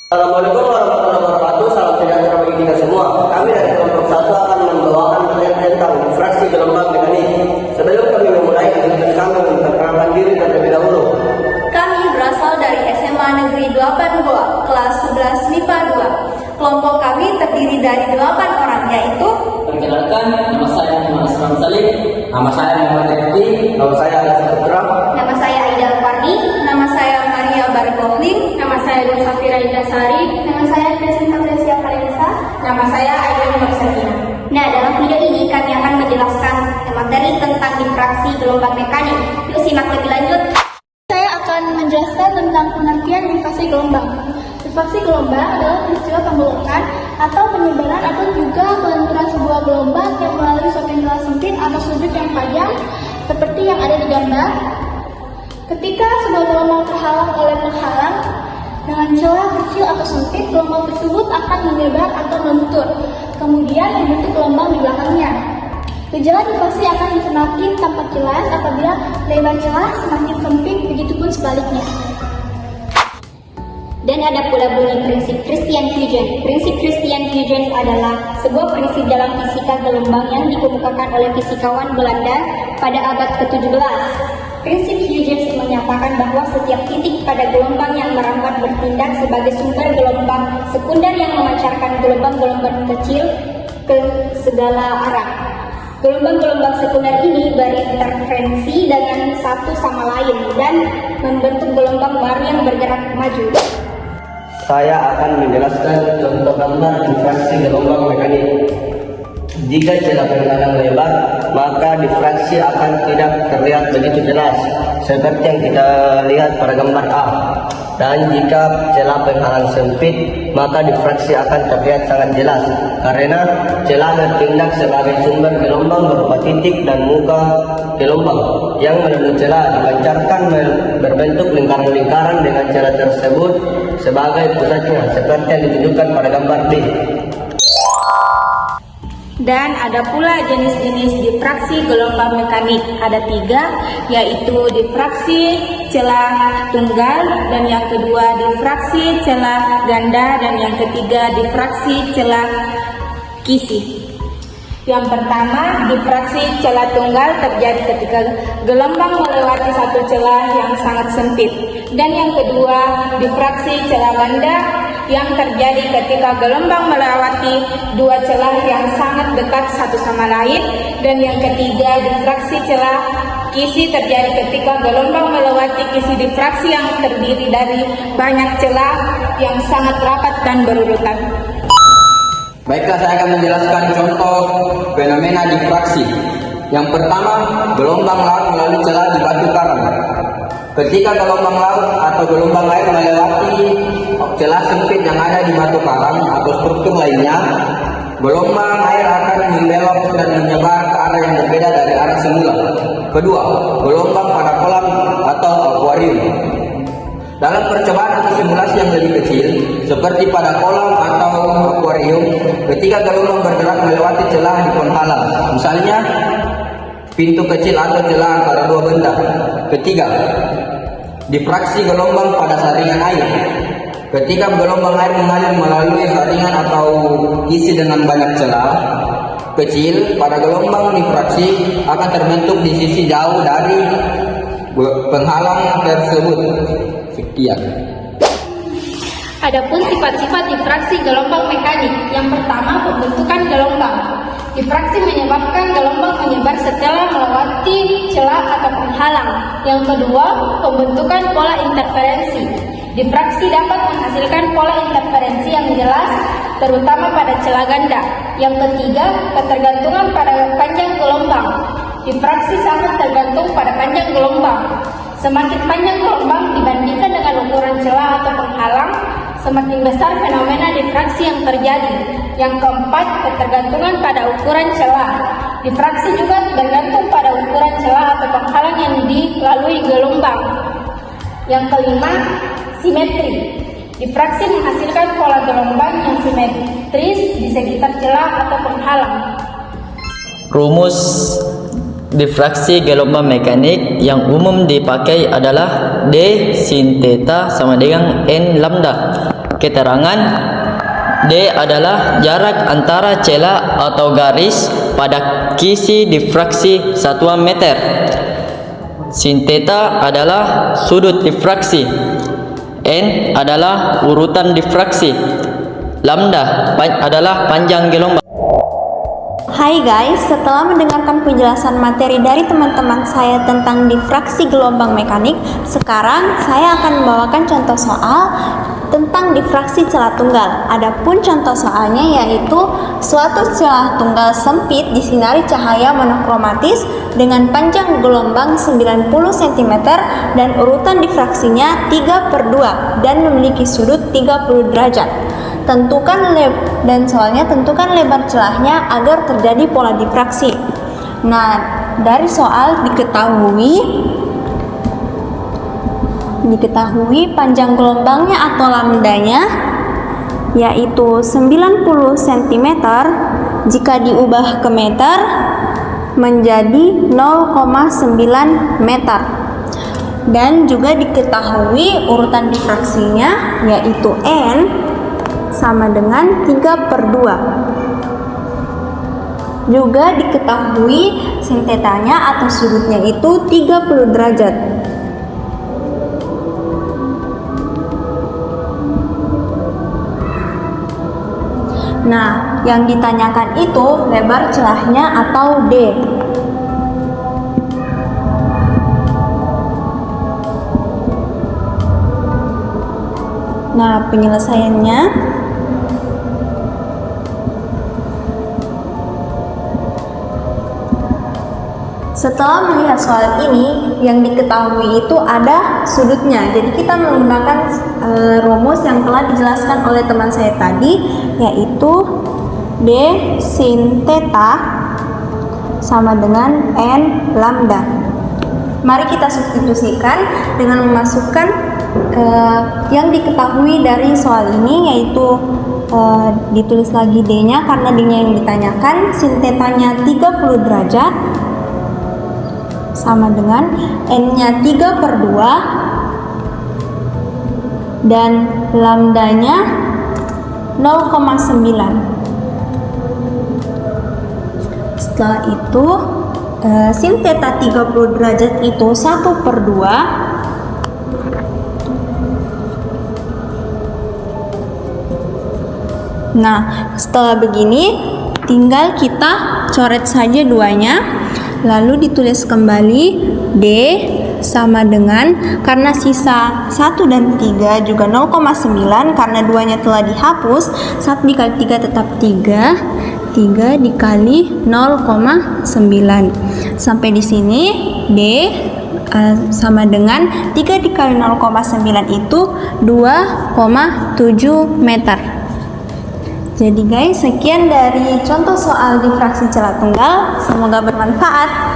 Assalamualaikum warahmatullahi wabarakatuh. Salam sejahtera bagi kita semua. Kami dari kelompok 1 akan membawakan materi tentang difraksi gelombang mekanik. Sebelum kami memulai, izinkan kami memperkenalkan diri terlebih dahulu. Kami berasal dari SMA Negeri 8 Goa, kelas 11 MIPA 2. Kelompok kami terdiri dari 8 orang, yaitu Perkenalkan, nama saya Muhammad Asram Salim. Nama saya Muhammad Refdi. Nama saya Alas Putra. nama saya Aida Alfarni, nama saya Maria Barikohlin, nama saya Nur Safira Indasari, nama saya Presinta Presia Kalensa, nama saya Aida Nursakina. Nah, dalam video ini kami akan menjelaskan materi tentang difraksi gelombang mekanik. Yuk simak lebih lanjut. Saya akan menjelaskan tentang pengertian difraksi gelombang. Difraksi gelombang adalah peristiwa pembolokan atau penyebaran atau juga kelenturan sebuah gelombang yang melalui suatu celah sempit atau sudut yang panjang seperti yang ada di gambar. Ketika sebuah gelombang terhalang oleh penghalang dengan celah kecil atau sempit, gelombang tersebut akan menyebar atau meluncur, kemudian membentuk gelombang di belakangnya. Gejala difraksi akan semakin tampak jelas apabila lebar celah semakin sempit, begitupun sebaliknya. Dan ada pula bunyi prinsip Christian Huygens. Prinsip Christian Huygens adalah sebuah prinsip dalam fisika gelombang yang dikemukakan oleh fisikawan Belanda pada abad ke-17. Prinsip Huygens menyatakan bahwa setiap titik pada gelombang yang merambat bertindak sebagai sumber gelombang sekunder yang memancarkan gelombang-gelombang kecil ke segala arah. Gelombang-gelombang sekunder ini berinterferensi dengan satu sama lain dan membentuk gelombang baru yang bergerak maju. Saya akan menjelaskan contoh gambar difraksi gelombang mekanik. Jika celah penghalang lebar, maka difraksi akan tidak terlihat begitu jelas, seperti yang kita lihat pada gambar A. Dan jika celah penghalang sempit, maka difraksi akan terlihat sangat jelas, karena celah bertindak sebagai sumber gelombang berupa titik dan muka gelombang yang melalui celah dipancarkan berbentuk lingkaran-lingkaran dengan celah tersebut sebagai pusatnya, seperti yang ditunjukkan pada gambar B. Dan ada pula jenis-jenis difraksi gelombang mekanik. Ada 3, yaitu difraksi celah tunggal, dan yang kedua difraksi celah ganda, dan yang ketiga difraksi celah kisi. Yang pertama, difraksi celah tunggal terjadi ketika gelombang melewati satu celah yang sangat sempit. Dan yang kedua, difraksi celah ganda yang terjadi ketika gelombang melewati dua celah yang sangat dekat satu sama lain. Dan yang ketiga, difraksi celah kisi terjadi ketika gelombang melewati kisi difraksi yang terdiri dari banyak celah yang sangat rapat dan berurutan. Baiklah, saya akan menjelaskan contoh fenomena difraksi. Yang pertama, gelombang laut melalui celah di batu karang. Ketika gelombang laut atau gelombang air melewati celah sempit yang ada di batu karang atau struktur lainnya, gelombang air akan membelok dan menyebar ke arah yang berbeda dari arah semula. Kedua, gelombang pada kolam atau akuarium. Dalam percobaan atau simulasi yang lebih kecil, seperti pada kolam atau akuarium, ketika gelombang bergerak melewati celah di penghalang, misalnya pintu kecil atau celah antara dua benda. Ketiga, difraksi gelombang pada saringan air. Ketika gelombang air mengalir melalui saringan atau isi dengan banyak celah kecil, pada gelombang difraksi akan terbentuk di sisi jauh dari penghalang tersebut. Sekian. Adapun sifat-sifat difraksi gelombang mekanik. Yang pertama, pembentukan gelombang. Difraksi menyebabkan gelombang menyebar setelah melewati celah atau penghalang. Yang kedua, pembentukan pola interferensi. Difraksi dapat menghasilkan pola interferensi yang jelas, terutama pada celah ganda. Yang ketiga, ketergantungan pada panjang gelombang. Difraksi sangat tergantung pada panjang gelombang. Semakin panjang gelombang dibandingkan dengan ukuran celah atau penghalang, semakin besar fenomena difraksi yang terjadi. Yang keempat, ketergantungan pada ukuran celah. Difraksi juga bergantung pada ukuran celah atau penghalang yang dilalui gelombang. Yang kelima, simetri. Difraksi menghasilkan pola gelombang yang simetris di sekitar celah atau penghalang. Rumus difraksi gelombang mekanik yang umum dipakai adalah D sin theta sama dengan N lambda. keterangan D adalah jarak antara celah atau garis pada kisi difraksi satuan meter. Sin theta adalah sudut difraksi. N adalah urutan difraksi. Lambda adalah panjang gelombang. Hai guys, setelah mendengarkan penjelasan materi dari teman-teman saya tentang difraksi gelombang mekanik, sekarang saya akan membawakan contoh soal tentang difraksi celah tunggal. Adapun contoh soalnya yaitu suatu celah tunggal sempit disinari cahaya monokromatis dengan panjang gelombang 90 cm dan urutan difraksinya 3/2 dan memiliki sudut 30 derajat. Tentukan tentukan lebar celahnya agar terjadi pola difraksi. Nah, dari soal diketahui panjang gelombangnya atau lambdanya yaitu 90 cm. Jika diubah ke meter menjadi 0,9 meter. Dan juga diketahui urutan difraksinya yaitu N sama dengan 3/2. Juga diketahui sin tetanya atau sudutnya itu 30 derajat. Nah, yang ditanyakan itu lebar celahnya atau D. Nah, penyelesaiannya setelah melihat soal ini, yang diketahui itu ada sudutnya. Jadi kita menggunakan rumus yang telah dijelaskan oleh teman saya tadi, yaitu D sin theta sama dengan N lambda. Mari kita substitusikan dengan memasukkan yang diketahui dari soal ini, yaitu ditulis lagi D-nya karena D-nya yang ditanyakan. Sin theta-nya 30 derajat sama dengan N-nya 3/2 dan lambdanya 0,9. Setelah itu sin theta 30 derajat itu 1/2 Nah, setelah begini tinggal kita coret saja duanya, lalu ditulis kembali D sama dengan, karena sisa 1 dan 3 juga 0,9 karena duanya telah dihapus, 1 dikali 3 tetap 3 dikali 0,9. Sampai di sini D sama dengan 3 dikali 0,9 itu 2,7 meter. Jadi guys, sekian dari contoh soal difraksi celah tunggal. Semoga bermanfaat.